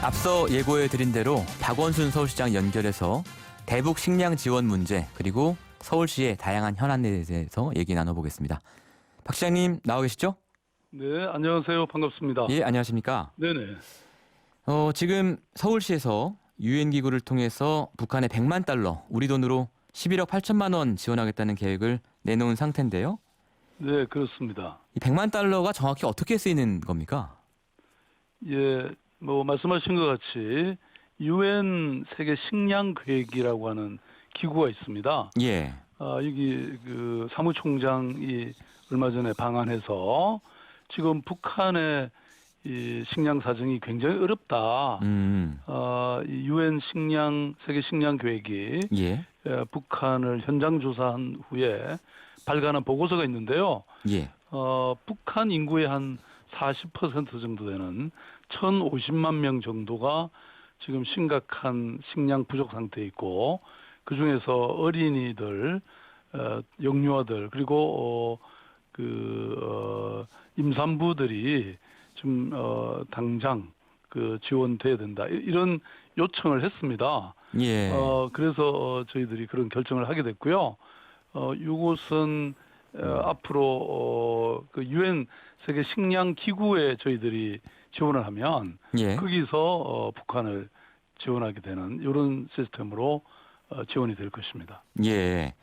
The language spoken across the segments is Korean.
앞서 예고해드린 대로 박원순 서울시장 연결해서 대북 식량 지원 문제 그리고 서울시의 다양한 현안에 대해서 얘기 나눠보겠습니다. 박 시장님 나와 계시죠? 네, 안녕하세요. 반갑습니다. 예, 안녕하십니까? 네네. 지금 서울시에서 유엔 기구를 통해서 북한에 100만 달러, 우리 돈으로 11억 8천만 원 지원하겠다는 계획을 내놓은 상태인데요. 네, 그렇습니다. 이 100만 달러가 정확히 어떻게 쓰이는 겁니까? 예, 말씀하신 것 같이 유엔 세계 식량 계획이라고 하는 기구가 있습니다. 예, 여기 그 사무총장이 얼마 전에 방한해서 지금 북한의 이 식량 사정이 굉장히 어렵다. 이 유엔 세계 식량 계획이 예, 북한을 현장 조사한 후에 발간한 보고서가 있는데요. 예, 북한 인구의 한 40% 정도 되는 1,050만 명 정도가 지금 심각한 식량 부족 상태에 있고, 그 중에서 어린이들, 영유아들, 그리고 임산부들이 좀 당장 지원돼야 된다, 이런 요청을 했습니다. 예, 그래서 저희들이 그런 결정을 하게 됐고요. 이것은 앞으로 그 유엔 세계 식량 기구에 저희들이 지원을 하면 예. 거기서 북한을 지원하게 되는 이런 시스템으로 지원이 될 것입니다. 예.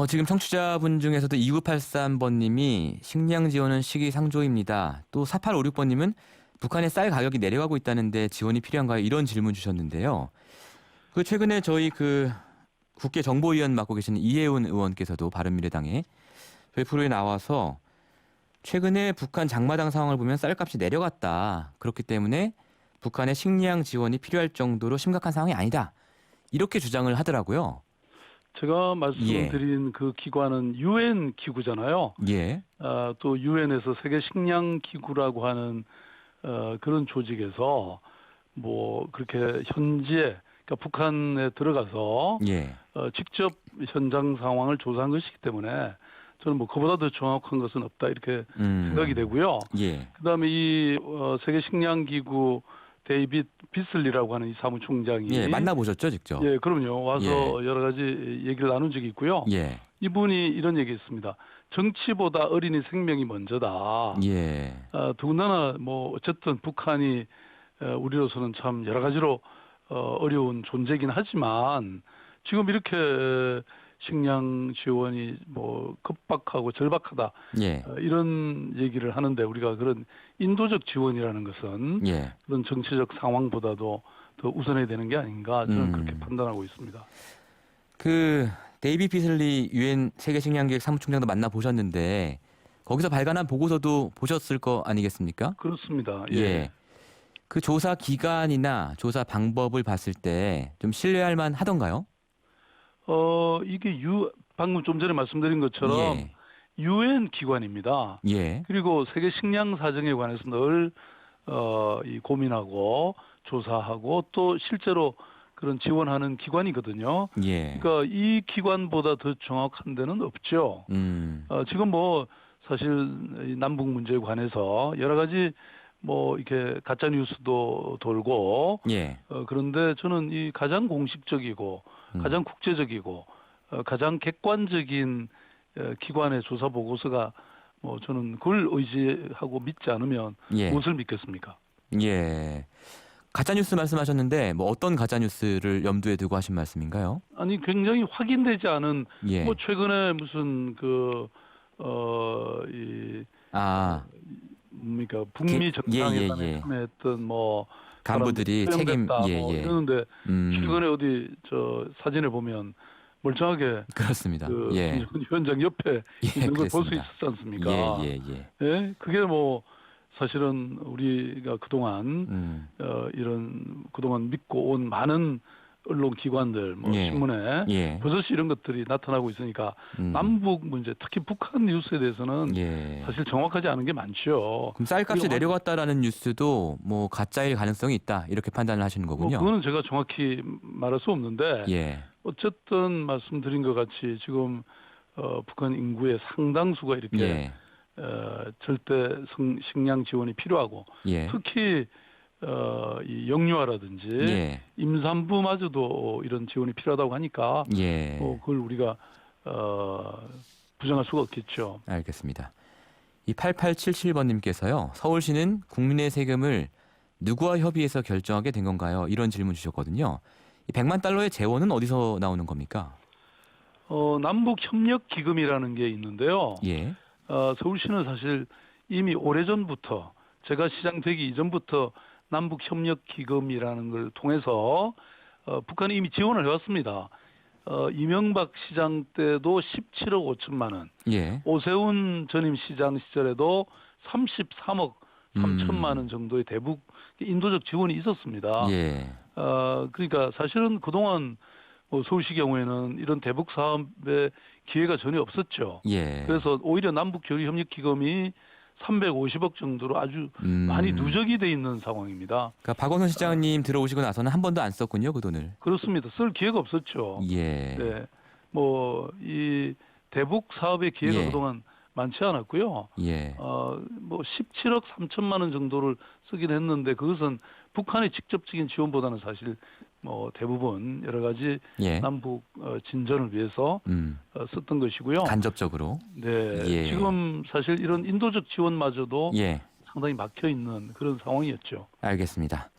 지금 청취자분 중에서도 2983번님이 식량 지원은 시기상조입니다. 또 4856번님은 북한의 쌀 가격이 내려가고 있다는데 지원이 필요한가요? 이런 질문 주셨는데요. 최근에 저희 국회 정보위원 맡고 계시는 이해운 의원께서도 바른미래당에 저희 프로에 나와서 최근에 북한 장마당 상황을 보면 쌀값이 내려갔다. 그렇기 때문에 북한의 식량 지원이 필요할 정도로 심각한 상황이 아니다. 이렇게 주장을 하더라고요. 제가 말씀드린 그 기관은 유엔 기구잖아요. 예. 또 유엔에서 세계 식량 기구라고 하는 그런 조직에서 그렇게 현지에, 그러니까 북한에 들어가서 예. 직접 현장 상황을 조사한 것이기 때문에 저는 그보다 더 정확한 것은 없다, 이렇게 생각이 되고요. 예. 그다음에 이 세계 식량 기구 데이빗 비슬리라고 하는 이 사무총장이, 예, 만나보셨죠, 직접? 예, 그럼요. 와서 예. 여러 가지 얘기를 나눈 적이 있고요. 예. 이분이 이런 얘기했습니다. 정치보다 어린이 생명이 먼저다. 예. 더군다나 어쨌든 북한이 우리로서는 참 여러 가지로 어려운 존재이긴 하지만 지금 이렇게 식량 지원이 급박하고 절박하다, 예. 이런 얘기를 하는데 우리가 그런 인도적 지원이라는 것은 예. 그런 정치적 상황보다도 더 우선해야 되는 게 아닌가, 저는 그렇게 판단하고 있습니다. 데이비 피슬리 유엔 세계 식량계획 사무총장도 만나 보셨는데 거기서 발간한 보고서도 보셨을 거 아니겠습니까? 그렇습니다. 예. 예. 그 조사 기간이나 조사 방법을 봤을 때 좀 신뢰할 만 하던가요? 이게 방금 좀 전에 말씀드린 것처럼 예. 유엔 기관입니다. 예. 그리고 세계 식량 사정에 관해서 늘 이 고민하고 조사하고 또 실제로 그런 지원하는 기관이거든요. 예. 그러니까 이 기관보다 더 정확한 데는 없죠. 지금 사실 이 남북 문제에 관해서 여러 가지 이렇게 가짜 뉴스도 돌고, 예. 그런데 저는 이 가장 공식적이고 가장 국제적이고 가장 객관적인 기관의 조사 보고서가, 저는 그걸 의지하고 믿지 않으면 예. 무엇을 믿겠습니까? 예. 가짜뉴스 말씀하셨는데 어떤 가짜뉴스를 염두에 두고 하신 말씀인가요? 아니, 굉장히 확인되지 않은, 예. 최근에 무슨 뭡니까, 북미 정상회담에 참여했던 간부들이 책임, 이러는데 최근에 어디 사진을 보면 멀쩡하게 그렇습니다. 예. 김정은 위원장 옆에 있는 걸 볼 수 그랬습니다. 있었지 않습니까? 예, 그게 사실은 우리가 그동안 그동안 믿고 온 많은 언론 기관들, 신문에 버젓이 이런 것들이 나타나고 있으니까 남북 문제, 특히 북한 뉴스에 대해서는 사실 정확하지 않은 게 많죠. 그럼 쌀값이 내려갔다라는 뉴스도 가짜일 가능성이 있다, 이렇게 판단을 하시는 거군요. 그거는 제가 정확히 말할 수 없는데 어쨌든 말씀드린 것 같이 지금 북한 인구의 상당수가 이렇게 절대 식량 지원이 필요하고 특히 이 영유아라든지 예. 임산부마저도 이런 지원이 필요하다고 하니까 예. 그걸 우리가 부정할 수가 없겠죠. 알겠습니다. 이 8877번님께서요. 서울시는 국민의 세금을 누구와 협의해서 결정하게 된 건가요? 이런 질문 주셨거든요. 이 100만 달러의 재원은 어디서 나오는 겁니까? 남북 협력 기금이라는 게 있는데요. 예. 서울시는 사실 이미 오래전부터 제가 시장 되기 이전부터 남북 협력 기금이라는 걸 통해서 북한이 이미 지원을 해왔습니다. 이명박 시장 때도 17억 5천만 원, 예. 오세훈 전임 시장 시절에도 33억 3천만 원 정도의 대북 인도적 지원이 있었습니다. 예. 그러니까 사실은 그동안 서울시 경우에는 이런 대북 사업에 기회가 전혀 없었죠. 예. 그래서 오히려 남북 교류 협력 기금이 350억 정도로 아주 많이 누적이 돼 있는 상황입니다. 그러니까 박원순 시장님 들어오시고 나서는 한 번도 안 썼군요, 그 돈을. 그렇습니다. 쓸 기회가 없었죠. 예. 네. 이 대북 사업의 기회가 예. 그동안 많지 않았고요. 예. 17억 3천만 원 정도를 쓰긴 했는데 그것은 북한의 직접적인 지원보다는 사실 대부분 여러 가지 예. 남북 진전을 위해서 썼던 것이고요. 간접적으로. 네. 예. 지금 사실 이런 인도적 지원마저도 예. 상당히 막혀 있는 그런 상황이었죠. 알겠습니다.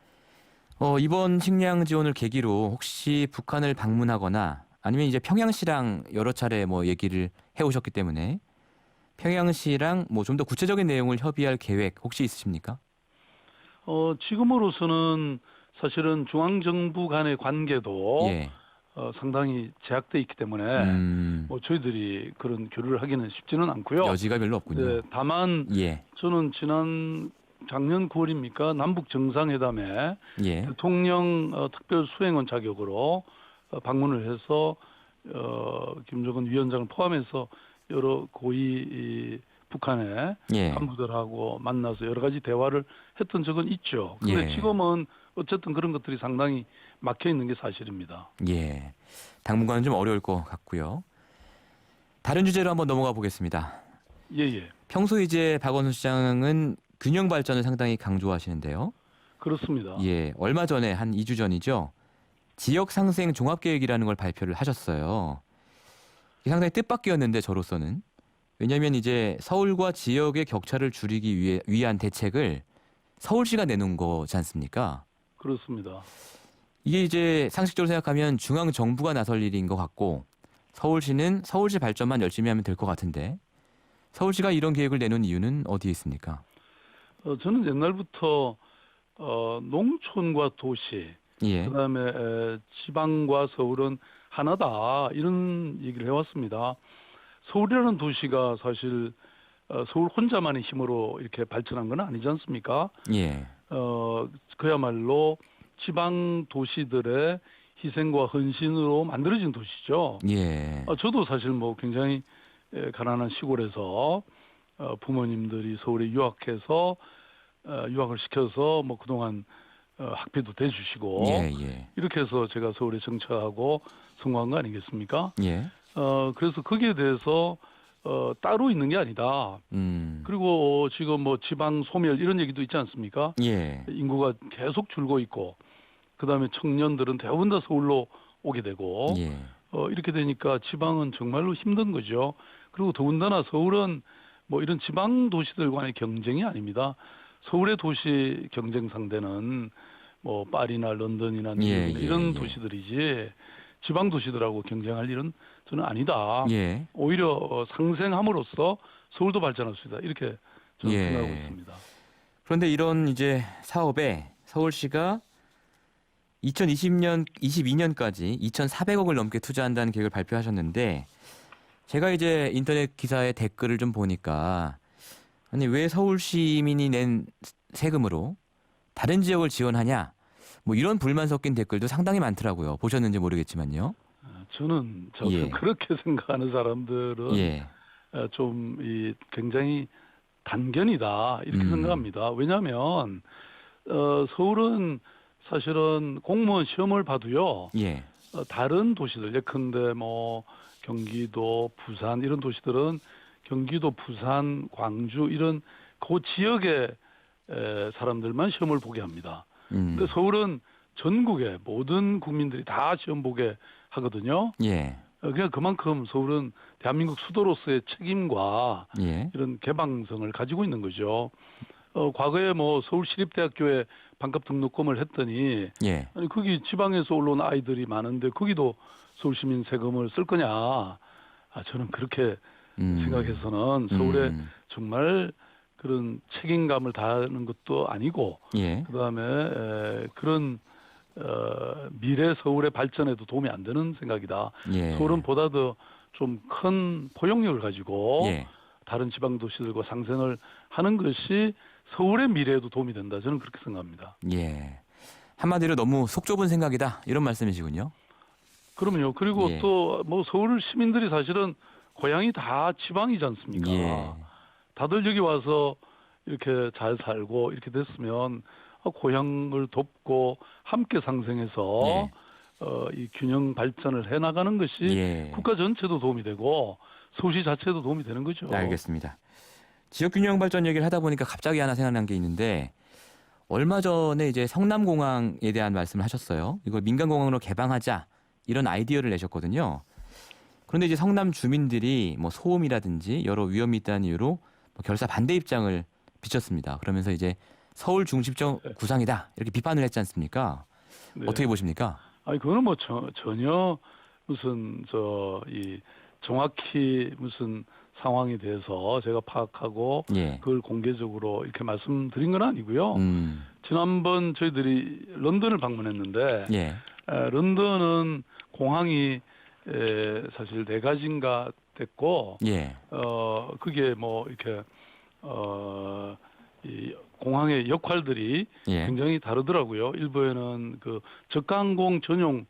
이번 식량 지원을 계기로 혹시 북한을 방문하거나 아니면 이제 평양시랑 여러 차례 얘기를 해오셨기 때문에 평양시랑 좀 더 구체적인 내용을 협의할 계획 혹시 있으십니까? 지금으로서는 사실은 중앙정부 간의 관계도 예. 상당히 제약돼 있기 때문에 저희들이 그런 교류를 하기는 쉽지는 않고요. 여지가 별로 없군요. 네, 다만 예. 저는 작년 9월입니까 남북 정상회담에 예. 대통령 특별 수행원 자격으로 방문을 해서 김정은 위원장을 포함해서 여러 고위 북한의 예. 간부들하고 만나서 여러 가지 대화를 했던 적은 있죠. 그런데 예. 지금은 어쨌든 그런 것들이 상당히 막혀 있는 게 사실입니다. 예. 당분간은 좀 어려울 것 같고요. 다른 주제로 한번 넘어가 보겠습니다. 예. 평소 이제 박원순 시장은 균형 발전을 상당히 강조하시는데요. 그렇습니다. 예. 얼마 전에 한 2주 전이죠. 지역 상생 종합 계획이라는 걸 발표를 하셨어요. 이게 상당히 뜻밖이었는데 저로서는 왜냐하면 이제 서울과 지역의 격차를 줄이기 위한 대책을 서울시가 내놓은 거지 않습니까? 그렇습니다. 이게 이제 상식적으로 생각하면 중앙 정부가 나설 일인 것 같고 서울시는 서울시 발전만 열심히 하면 될 것 같은데 서울시가 이런 계획을 내놓은 이유는 어디에 있습니까? 저는 옛날부터 농촌과 도시, 예. 그다음에 지방과 서울은 하나다 이런 얘기를 해왔습니다. 서울이라는 도시가 사실 서울 혼자만의 힘으로 이렇게 발전한 건 아니지 않습니까? 예. 그야말로 지방 도시들의 희생과 헌신으로 만들어진 도시죠. 예. 저도 사실 굉장히 가난한 시골에서 부모님들이 서울에 유학해서 유학을 시켜서 그동안 학비도 대주시고 예. 이렇게 해서 제가 서울에 정착하고 성공한 거 아니겠습니까? 예. 그래서 거기에 대해서 따로 있는 게 아니다. 그리고 지금 지방 소멸 이런 얘기도 있지 않습니까? 예. 인구가 계속 줄고 있고 그다음에 청년들은 대부분 다 서울로 오게 되고 예. 이렇게 되니까 지방은 정말로 힘든 거죠. 그리고 더군다나 서울은 이런 지방 도시들과의 경쟁이 아닙니다. 서울의 도시 경쟁 상대는 파리나 런던이나 뉴욕이나 이런 도시들이지 지방 도시들하고 경쟁할 일은 저는 아니다. 예. 오히려 상생함으로써 서울도 발전할 수 있다. 이렇게 저는 생각하고 있습니다. 그런데 이런 이제 사업에 서울시가 2022년까지 2,400억을 넘게 투자한다는 계획을 발표하셨는데 제가 이제 인터넷 기사의 댓글을 좀 보니까 아니 왜 서울 시민이 낸 세금으로 다른 지역을 지원하냐 이런 불만 섞인 댓글도 상당히 많더라고요. 보셨는지 모르겠지만요. 저는 그렇게 생각하는 사람들은 좀 굉장히 단견이다 이렇게 생각합니다. 왜냐하면 서울은 사실은 공무원 시험을 봐도요. 다른 도시들 예컨대 경기도, 부산 이런 도시들은 경기도, 부산, 광주 이런 그 지역의 사람들만 시험을 보게 합니다. 근데 서울은 전국의 모든 국민들이 다 시험 보게 하거든요. 예. 그냥 그만큼 서울은 대한민국 수도로서의 책임과 예. 이런 개방성을 가지고 있는 거죠. 과거에 뭐 서울시립대학교에 반값 등록금을 했더니 예. 아니 거기 지방에서 올라온 아이들이 많은데 거기도 서울시민 세금을 쓸 거냐? 저는 그렇게 생각해서는 서울에 정말 그런 책임감을 다하는 것도 아니고 예. 그다음에 그런 미래 서울의 발전에도 도움이 안 되는 생각이다. 예. 서울은 보다 더 좀 큰 포용력을 가지고 예. 다른 지방 도시들과 상생을 하는 것이 서울의 미래에도 도움이 된다. 저는 그렇게 생각합니다. 예. 한마디로 너무 속 좁은 생각이다. 이런 말씀이시군요. 그러면요. 그리고 예. 또 뭐 서울 시민들이 사실은 고향이 다 지방이지 않습니까? 예. 다들 여기 와서 이렇게 잘 살고 이렇게 됐으면 고향을 돕고 함께 상생해서 예. 이 균형 발전을 해나가는 것이 예. 국가 전체도 도움이 되고 서울시 자체도 도움이 되는 거죠. 알겠습니다. 지역 균형 발전 얘기를 하다 보니까 갑자기 하나 생각난 게 있는데 얼마 전에 이제 성남공항에 대한 말씀을 하셨어요. 이걸 민간공항으로 개방하자 이런 아이디어를 내셨거든요. 그런데 이제 성남 주민들이 뭐 소음이라든지 여러 위험이 있다는 이유로 뭐 결사 반대 입장을 비쳤습니다. 그러면서 이제 서울 중심적 구상이다 이렇게 비판을 했지 않습니까? 네. 어떻게 보십니까? 아니 그거는 뭐 전혀 무슨 이 정확히 무슨 상황에 대해서 제가 파악하고 예. 그걸 공개적으로 이렇게 말씀드린 건 아니고요. 지난번 저희들이 런던을 방문했는데 예. 런던은 공항이 사실 4가지인가 됐고 예. 그게 뭐 이렇게 이 공항의 역할들이 예. 굉장히 다르더라고요. 일부에는 그 저가항공 전용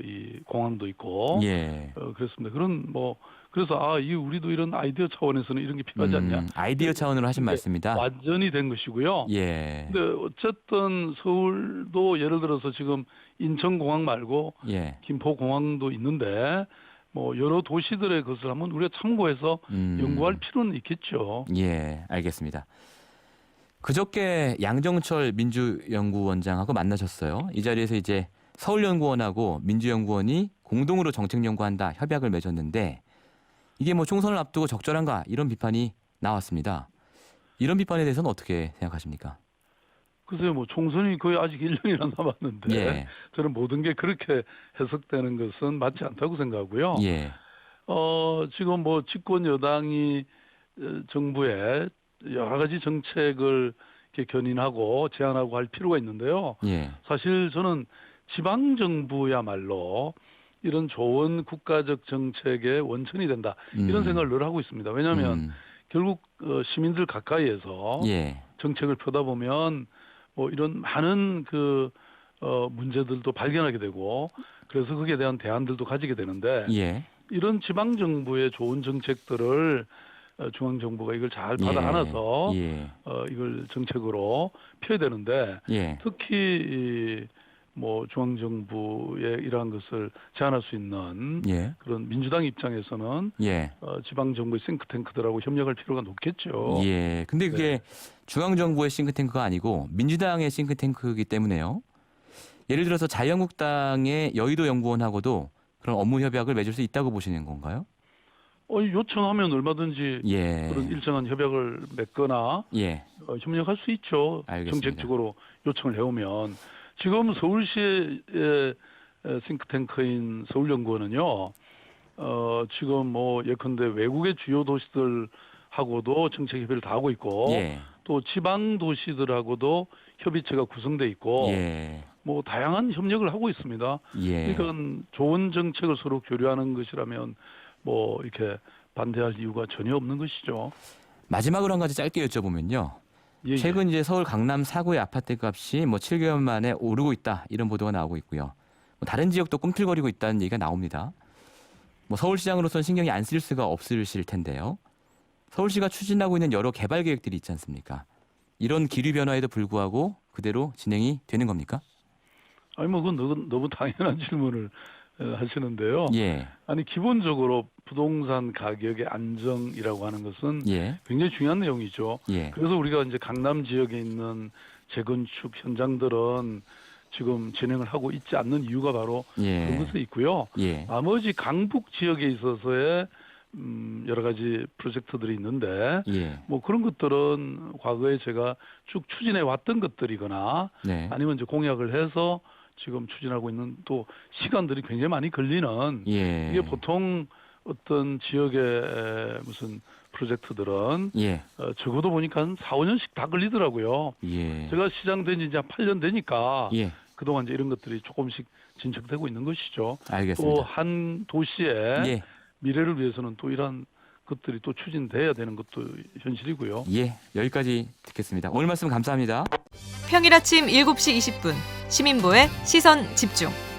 이 공항도 있고 예. 그렇습니다. 그런 뭐 그래서 이 우리도 이런 아이디어 차원에서는 이런 게 필요하지 않냐? 아이디어 차원으로 하신 말씀이다. 완전히 된 것이고요. 예. 근데 어쨌든 서울도 예를 들어서 지금 인천공항 말고 예. 김포공항도 있는데 뭐 여러 도시들의 것을 한번 우리가 참고해서 연구할 필요는 있겠죠. 예, 알겠습니다. 그저께 양정철 민주연구원장하고 만나셨어요. 이 자리에서 이제 서울연구원하고 민주연구원이 공동으로 정책 연구한다 협약을 맺었는데 이게 뭐 총선을 앞두고 적절한가 이런 비판이 나왔습니다. 이런 비판에 대해서는 어떻게 생각하십니까? 글쎄요, 뭐 총선이 거의 아직 1년이나 남았는데 예. 저는 모든 게 그렇게 해석되는 것은 맞지 않다고 생각하고요. 예. 지금 뭐 집권 여당이 정부에 여러 가지 정책을 이렇게 견인하고 제안하고 할 필요가 있는데요. 예. 사실 저는 지방 정부야말로 이런 좋은 국가적 정책의 원천이 된다 이런 생각을 늘 하고 있습니다. 왜냐하면 결국 시민들 가까이에서 예. 정책을 펴다 보면 뭐 이런 많은 문제들도 발견하게 되고 그래서 거기에 대한 대안들도 가지게 되는데 예. 이런 지방 정부의 좋은 정책들을 중앙 정부가 이걸 잘 받아 안아서 예. 이걸 정책으로 펴야 되는데 예. 특히 뭐 중앙 정부의 이러한 것을 제안할 수 있는 예. 그런 민주당 입장에서는 예. 지방 정부의 싱크탱크들하고 협력할 필요가 높겠죠. 예. 근데 그게 중앙 정부의 싱크탱크가 아니고 민주당의 싱크탱크이기 때문에요. 예를 들어서 자유한국당의 여의도 연구원하고도 그런 업무 협약을 맺을 수 있다고 보시는 건가요? 요청하면 얼마든지 예. 그런 일정한 협약을 맺거나 예. 협력할 수 있죠. 알겠습니다. 정책적으로 요청을 해오면 지금 서울시의 싱크탱크인 서울연구원은요. 지금 뭐 예컨대 외국의 주요 도시들하고도 정책 협의를 다 하고 있고 예. 또 지방 도시들하고도 협의체가 구성돼 있고 예. 뭐 다양한 협력을 하고 있습니다. 예. 그러니까 좋은 정책을 서로 교류하는 것이라면 뭐 이렇게 반대할 이유가 전혀 없는 것이죠. 마지막으로 한 가지 짧게 여쭤보면요. 예, 최근 이제 서울 강남 4구의 아파트 값이 뭐 7개월 만에 오르고 있다 이런 보도가 나오고 있고요. 뭐 다른 지역도 꿈틀거리고 있다는 얘기가 나옵니다. 뭐 서울시장으로서는 신경이 안 쓸 수가 없으실 텐데요. 서울시가 추진하고 있는 여러 개발 계획들이 있지 않습니까? 이런 기류 변화에도 불구하고 그대로 진행이 되는 겁니까? 아니 뭐 그건 너무 당연한 질문을 하시는데요. 예. 아니 기본적으로 부동산 가격의 안정이라고 하는 것은 예. 굉장히 중요한 내용이죠. 예. 그래서 우리가 이제 강남 지역에 있는 재건축 현장들은 지금 진행을 하고 있지 않는 이유가 바로 그런 것에 있고요. 나머지 강북 지역에 있어서의 여러 가지 프로젝트들이 있는데 뭐 그런 것들은 과거에 제가 쭉 추진해 왔던 것들이거나 아니면 이제 공약을 해서 지금 추진하고 있는 또 시간들이 굉장히 많이 걸리는 이게 보통 어떤 지역의 무슨 프로젝트들은 적어도 보니까 한 4, 5년씩 다 걸리더라고요. 제가 시장 된 지 이제 8년 되니까 그동안 이제 이런 것들이 조금씩 진척되고 있는 것이죠. 알겠습니다. 또 한 도시의 미래를 위해서는 또 이런 것들이 또 추진돼야 되는 것도 현실이고요. 여기까지 듣겠습니다. 오늘 말씀 감사합니다. 평일 아침 7시 20분 시민보의 시선 집중.